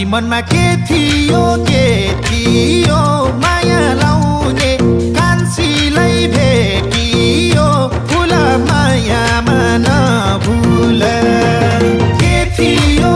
मनमा के थियो माया लाउने कान्छीलाई भेटियो फुल मायामा नभुल के थियो